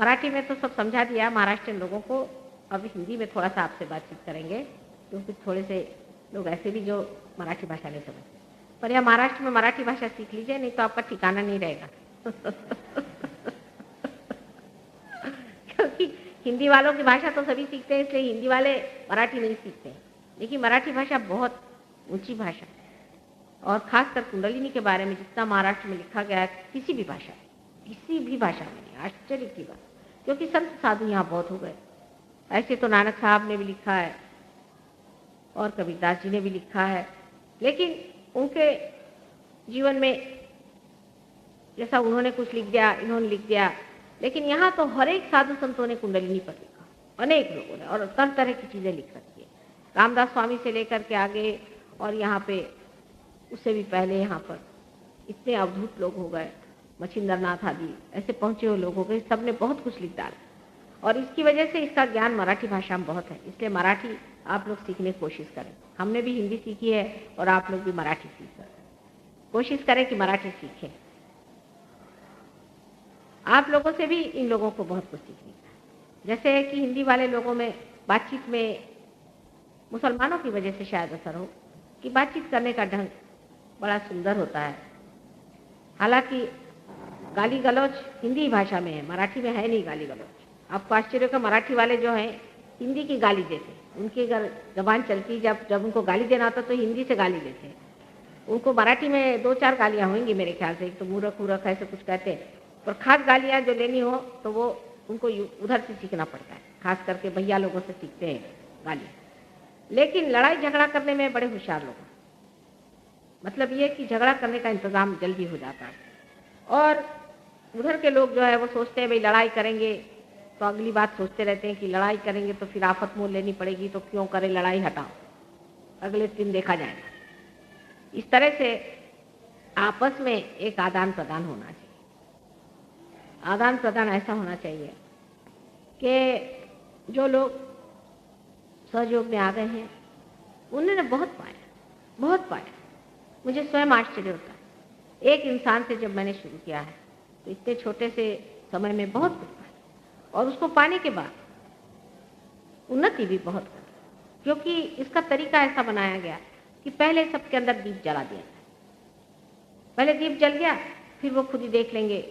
मराठी में तो सब समझा दिया महाराष्ट्रियन लोगों को। अब हिंदी में थोड़ा सा आपसे बातचीत करेंगे, क्योंकि थोड़े से लोग ऐसे भी जो मराठी भाषा नहीं समझते। पर यह महाराष्ट्र में मराठी भाषा सीख लीजिए, नहीं तो आपका ठिकाना नहीं रहेगा। क्योंकि हिंदी वालों की भाषा तो सभी सीखते हैं, इसलिए हिंदी वाले मराठी नहीं सीखते हैं। लेकिन मराठी भाषा बहुत ऊंची भाषा है, और खासकर कुंडलिनी के बारे में जितना महाराष्ट्र में लिखा गया है, किसी भी भाषा में नहीं। आश्चर्य की बात, क्योंकि संत साधु यहाँ बहुत हो गए। ऐसे तो नानक साहब ने भी लिखा है और कबीरदास जी ने भी लिखा है, लेकिन उनके जीवन में जैसा उन्होंने कुछ लिख दिया, इन्होंने लिख दिया। लेकिन यहाँ तो हर एक साधु संतों ने कुंडलिनी पर लिखा, अनेक लोगों ने, और तरह तरह की चीज़ें लिख रखी है। रामदास स्वामी से लेकर के आगे, और यहाँ पे उससे भी पहले यहाँ पर इतने अवधूत लोग हो गए, मच्छिंद्रनाथ आदि ऐसे पहुँचे हुए लोग हो गए, सब ने बहुत कुछ लिख डाला। और इसकी वजह से इसका ज्ञान मराठी भाषा में बहुत है, इसलिए मराठी आप लोग सीखने की कोशिश करें। हमने भी हिंदी सीखी है और आप लोग भी मराठी सीख सकते हैं। कोशिश करें कि मराठी सीखें। आप लोगों से भी इन लोगों को बहुत कुछ सीखने का है। जैसे कि हिंदी वाले लोगों में बातचीत में मुसलमानों की वजह से शायद असर हो कि बातचीत करने का ढंग बड़ा सुंदर होता है। हालांकि गाली गलौज हिंदी भाषा में है, मराठी में है नहीं गाली गलौज। आपको आश्चर्य का, मराठी वाले जो हैं हिंदी की गाली देते, उनकी अगर जबान चलती, जब उनको गाली देना होता तो हिंदी से गाली देते। उनको मराठी में 2-4 गालियाँ होंगी मेरे ख्याल से, एक तो मूर्ख वूर्ख ऐसे कुछ कहते हैं, पर खास गालियाँ जो लेनी हो तो वो उनको उधर से सीखना पड़ता है। खास करके भैया लोगों से सीखते हैं गालियाँ। लेकिन लड़ाई झगड़ा करने में बड़े होशियार लोग, मतलब ये कि झगड़ा करने का इंतज़ाम जल्दी हो जाता है। और उधर के लोग जो है वो सोचते हैं भाई लड़ाई करेंगे तो अगली बात सोचते रहते हैं कि लड़ाई करेंगे तो फिर आफत मोल लेनी पड़ेगी, तो क्यों करें लड़ाई, हटाओ, अगले दिन देखा जाएगा। इस तरह से आपस में एक आदान प्रदान होना चाहिए। आदान प्रदान ऐसा होना चाहिए कि जो लोग सहयोग में आ गए हैं उन्होंने बहुत पाया। मुझे स्वयं आश्चर्य होता है, एक इंसान से जब मैंने शुरू किया है तो इतने छोटे से समय में बहुत कुछ पाया, और उसको पाने के बाद उन्नति भी बहुत कर, क्योंकि इसका तरीका ऐसा बनाया गया कि पहले सबके अंदर दीप जला दिया। पहले दीप जल गया, फिर वो खुद ही देख लेंगे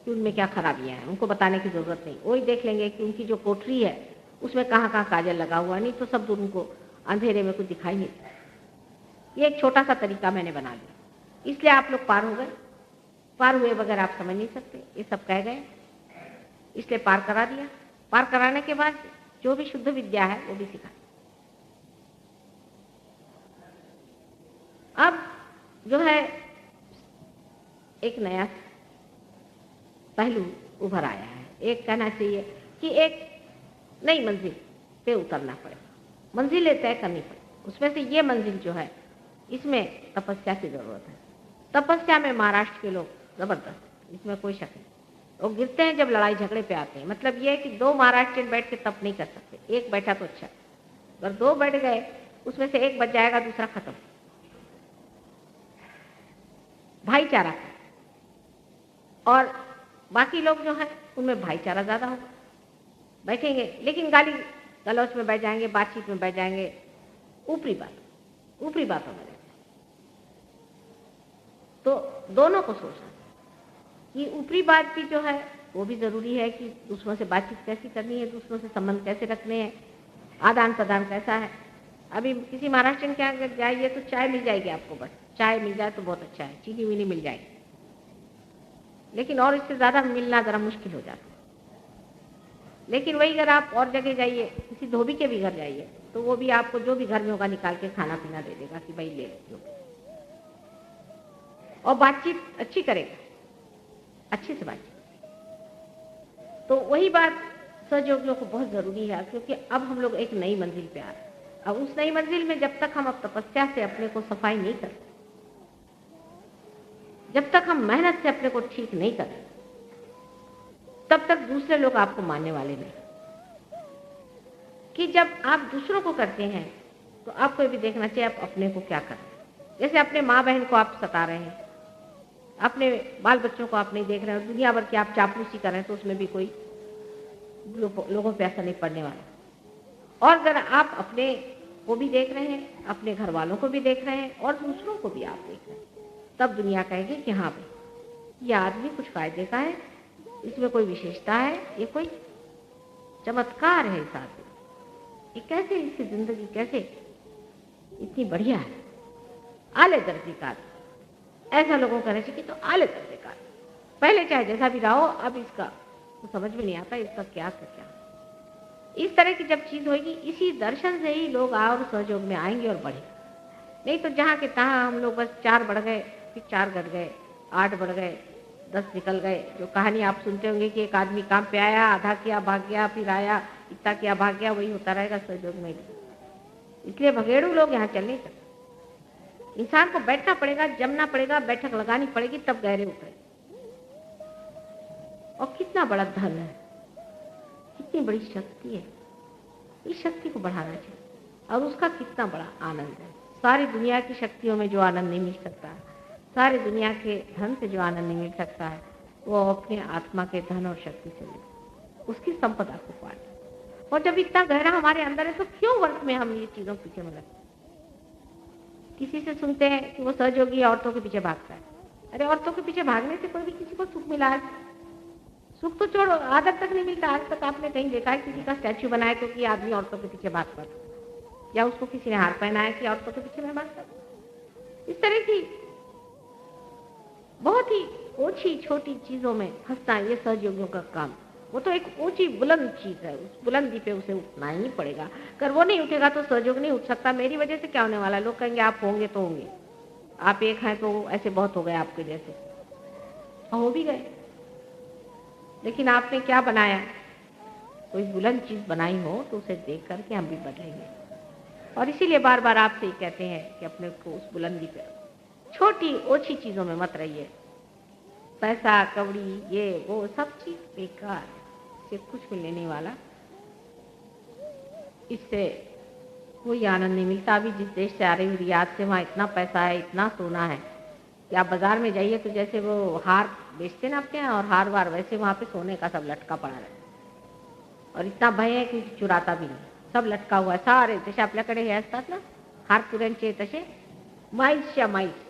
कि उनमें क्या खराबियां हैं, उनको बताने की जरूरत नहीं। वही देख लेंगे कि उनकी जो कोठरी है उसमें कहाँ कहाँ काजल लगा हुआ, नहीं तो सब दूर उनको अंधेरे में कुछ दिखाई नहीं देता। ये एक छोटा सा तरीका मैंने बना लिया, इसलिए आप लोग पार हो गए। पार हुए बगैर आप समझ नहीं सकते, ये सब कह गए, इसलिए पार करा दिया। पार कराने के बाद जो भी शुद्ध विद्या है वो भी सिखा। अब जो है एक नया पहलू उभर आया है। एक कहना चाहिए कि एक नई मंजिल पे उतरना पड़ेगा, मंजिलें तय करनी पड़ेगी। उसमें से ये मंजिल जो है इसमें तपस्या की जरूरत है। तपस्या में महाराष्ट्र के लोग जबरदस्त, इसमें कोई शक नहीं। वो गिरते हैं जब लड़ाई झगड़े पे आते हैं। मतलब ये है कि 2 महाराष्ट्रियन बैठ के तप नहीं कर सकते, एक बैठा तो अच्छा, अगर 2 बैठ गए उसमें से एक बच जाएगा, दूसरा खत्म। भाईचारा का, और बाकी लोग जो हैं उनमें भाईचारा ज्यादा होगा। बैठेंगे लेकिन गाली गलौच में बैठ जाएंगे, बातचीत में बैठ जाएंगे, ऊपरी बातों में। तो दोनों को सोचना कि ऊपरी बात भी जो है वो भी जरूरी है कि दूसरों से बातचीत कैसी करनी है, दूसरों से संबंध कैसे रखने हैं, आदान प्रदान कैसा है। अभी किसी महाराष्ट्रियन के यहाँ जाइए तो चाय मिल जाएगी आपको, बस चाय मिल जाए तो बहुत अच्छा है, चीनी वीनी मिल जाएगी, लेकिन और इससे ज़्यादा मिलना ज़रा मुश्किल हो जाता है। लेकिन वही अगर आप और जगह जाइए, किसी धोबी के भी घर जाइए, तो वो भी आपको जो भी घर में होगा निकाल के खाना पीना दे देगा कि भाई ले लो, और बातचीत अच्छी करेगा, अच्छे से बातचीत। तो वही बात सहयोगियों को बहुत ज़रूरी है, क्योंकि अब हम लोग एक नई मंजिल पे आ रहे हैं। अब उस नई मंजिल में जब तक हम अब तपस्या से अपने को सफाई नहीं करते, जब तक हम मेहनत से अपने को ठीक नहीं करते, तब तक दूसरे लोग आपको मानने वाले नहीं। कि जब आप दूसरों को करते हैं तो आपको भी देखना चाहिए आप अपने को क्या कर रहे हैं। जैसे अपने माँ बहन को आप सता रहे हैं, अपने बाल बच्चों को आप नहीं देख रहे हैं, दुनिया भर की आप चापलूसी कर रहे हैं, तो उसमें भी कोई लोगों पे असर नहीं पड़ने वाला। और अगर आप अपने को भी देख रहे हैं, अपने घर वालों को भी देख रहे हैं और दूसरों को भी आप देख रहे हैं, तब दुनिया कहेगी कि हाँ भाई, ये आदमी कुछ फायदे का है, इसमें कोई विशेषता है, ये कोई चमत्कार है इस आदमी, ये कैसे इसकी जिंदगी कैसे इतनी बढ़िया है, आले दर्जे का। ऐसा लोगों का रहना चाहिए तो आले दर्जे का। पहले चाहे जैसा भी रहा हो, अब इसका तो समझ में नहीं आता इसका क्या का क्या। इस तरह की जब चीज होगी, इसी दर्शन से ही लोग और सहयोग में आएंगे और बढ़ेंगे। नहीं तो जहाँ के तहाँ हम लोग बस 4 बढ़ गए, फिर 4 घट गए, 8 बढ़ गए, 10 निकल गए। जो कहानी आप सुनते होंगे कि एक आदमी काम पे आया, आधा किया भाग गया, फिर आया, इतना किया भाग गया, वही होता रहेगा सहयोग में। इसलिए भगेड़ू लोग यहाँ चल नहीं सकते। इंसान को बैठना पड़ेगा, जमना पड़ेगा, बैठक लगानी पड़ेगी, तब गहरे उतरे। और कितना बड़ा धन है, कितनी बड़ी शक्ति है, इस शक्ति को बढ़ाना चाहिए। और उसका कितना बड़ा आनंद है। सारी दुनिया की शक्तियों में जो आनंद नहीं मिल सकता, सारी दुनिया के धन से जो आनंद नहीं मिल सकता है, वो अपने आत्मा के धन और शक्ति से मिले, उसकी संपदा को पाए। और जब इतना गहरा हमारे अंदर है तो क्यों वर्त में हम ये चीजों के पीछे में लगते? किसी से सुनते हैं कि वो सहयोगी औरतों के पीछे भागता है। अरे औरतों के पीछे भागने से कोई भी किसी को सुख मिला है? सुख तो छोड़ो, आदर तक नहीं मिलता। आज तक आपने कहीं देखा है किसी का स्टैच्यू बनाया क्योंकि आदमी औरतों के पीछे भागता था, या उसको किसी ने हार पहनाया कि औरतों के पीछे में भागता? इस तरह की बहुत ही ओछी छोटी चीजों में फंसना ये सहयोगियों का काम। वो तो एक ऊंची बुलंद चीज है, उस बुलंदी पे उसे उठना ही पड़ेगा। अगर वो नहीं उठेगा तो सहयोग नहीं उठ सकता। मेरी वजह से क्या होने वाला है? लोग कहेंगे आप होंगे तो होंगे, आप एक हैं तो ऐसे बहुत हो गए आपके जैसे, हो भी गए। लेकिन आपने क्या बनाया? कोई बुलंद चीज बनाई हो तो उसे देख करके हम भी बढ़ेंगे। और इसीलिए बार बार आपसे ही कहते हैं कि अपने को उस बुलंदी पे, छोटी ओछी चीजों में मत रहिए। पैसा कौड़ी ये वो सब चीज बेकार, इससे कुछ मिलने नहीं वाला, इससे कोई आनंद नहीं मिलता। अभी जिस देश से आ रही हूँ, रियाद से, वहाँ इतना पैसा है, इतना सोना है कि आप बाजार में जाइए तो जैसे वो हार बेचते ना आपके यहाँ, और हार वार, वैसे वहाँ पे सोने का सब लटका पड़ा है। और इतना भय है कि चुराता भी नहीं, सब लटका हुआ है सारे। जैसे आपल्याकडे हे असतात ना हार पुऱ्यांचे, तसे माईसच्या माईस,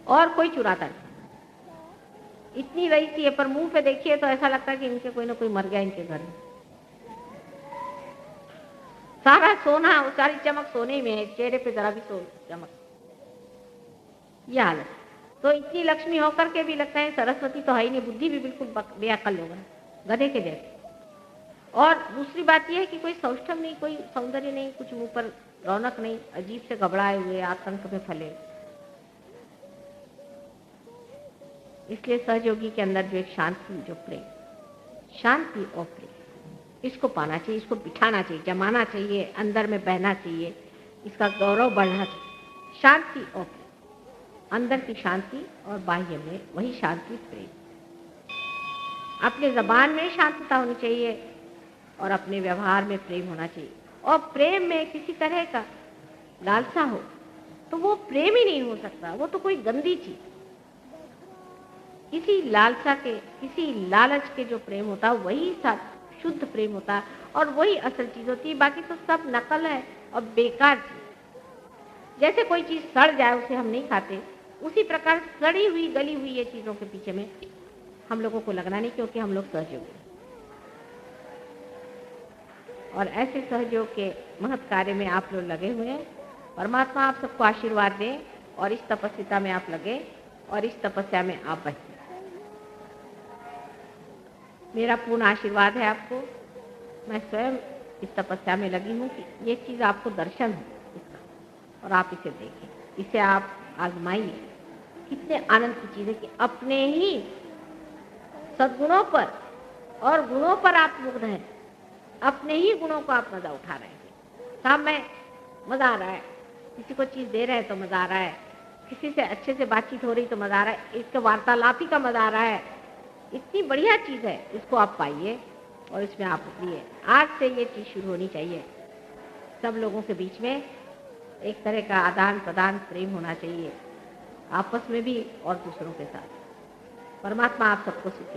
और कोई चुराता नहीं। इतनी रईसी है, पर मुंह पे देखिए तो ऐसा लगता है कि इनके कोई ना कोई मर गया इनके घर में। सारा सोना, सारी चमक सोने में है, चेहरे पे जरा भी चमक, ये हालत। तो इतनी लक्ष्मी होकर के भी लगता है सरस्वती तो है ही नहीं, बुद्धि भी बिल्कुल बेअक्ल होगा, गधे के जैसे। और दूसरी बात यह है कि कोई सौष्ठव नहीं, कोई सौंदर्य नहीं, कुछ मुंह पर रौनक नहीं, अजीब से घबराए हुए, आतंक में फले। इसलिए सहयोगी के अंदर जो एक शांति, जो प्रेम, शांति और प्रेम, इसको पाना चाहिए, इसको बिठाना चाहिए, जमाना चाहिए, अंदर में बहना चाहिए, इसका गौरव बढ़ना चाहिए। शांति और प्रेम, अंदर की शांति और बाह्य में वही शांति प्रेम। अपने जबान में शांतता होनी चाहिए और अपने व्यवहार में प्रेम होना चाहिए। और प्रेम में किसी तरह का लालसा हो तो वो प्रेम ही नहीं हो सकता, वो तो कोई गंदी चीज। किसी लालसा के, किसी लालच के जो प्रेम होता है वही शुद्ध प्रेम होता है और वही असल चीज होती है। बाकी तो सब नकल है और बेकार चीज। जैसे कोई चीज सड़ जाए उसे हम नहीं खाते, उसी प्रकार सड़ी हुई गली हुई ये चीजों के पीछे में हम लोगों को लगना नहीं, क्योंकि हम लोग सहयोग हैं। और ऐसे सहयोग के महत् कार्य में आप लोग लगे हुए हैं। परमात्मा आप सबको आशीर्वाद दें और इस तपस्या में आप लगे और इस तपस्या में आप बचें। मेरा पूर्ण आशीर्वाद है आपको। मैं स्वयं इस तपस्या में लगी हूँ कि ये चीज आपको दर्शन हो इसका, और आप इसे देखें, इसे आप आजमाइए। कितने आनंद की चीज है कि अपने ही सद्गुणों पर और गुणों पर आप मुग्ध हैं, अपने ही गुणों को आप मजा उठा रहे हैं। साहब में मजा आ रहा है, किसी को चीज दे रहे हैं तो मजा आ रहा है, किसी से अच्छे से बातचीत हो रही तो मजा आ रहा है, इसके वार्तालाप ही का मजा आ रहा है। इतनी बढ़िया चीज है, इसको आप पाइए और इसमें आप उतरिए। आज से ये चीज शुरू होनी चाहिए। सब लोगों के बीच में एक तरह का आदान प्रदान प्रेम होना चाहिए, आपस में भी और दूसरों के साथ। परमात्मा आप सबको सुखे।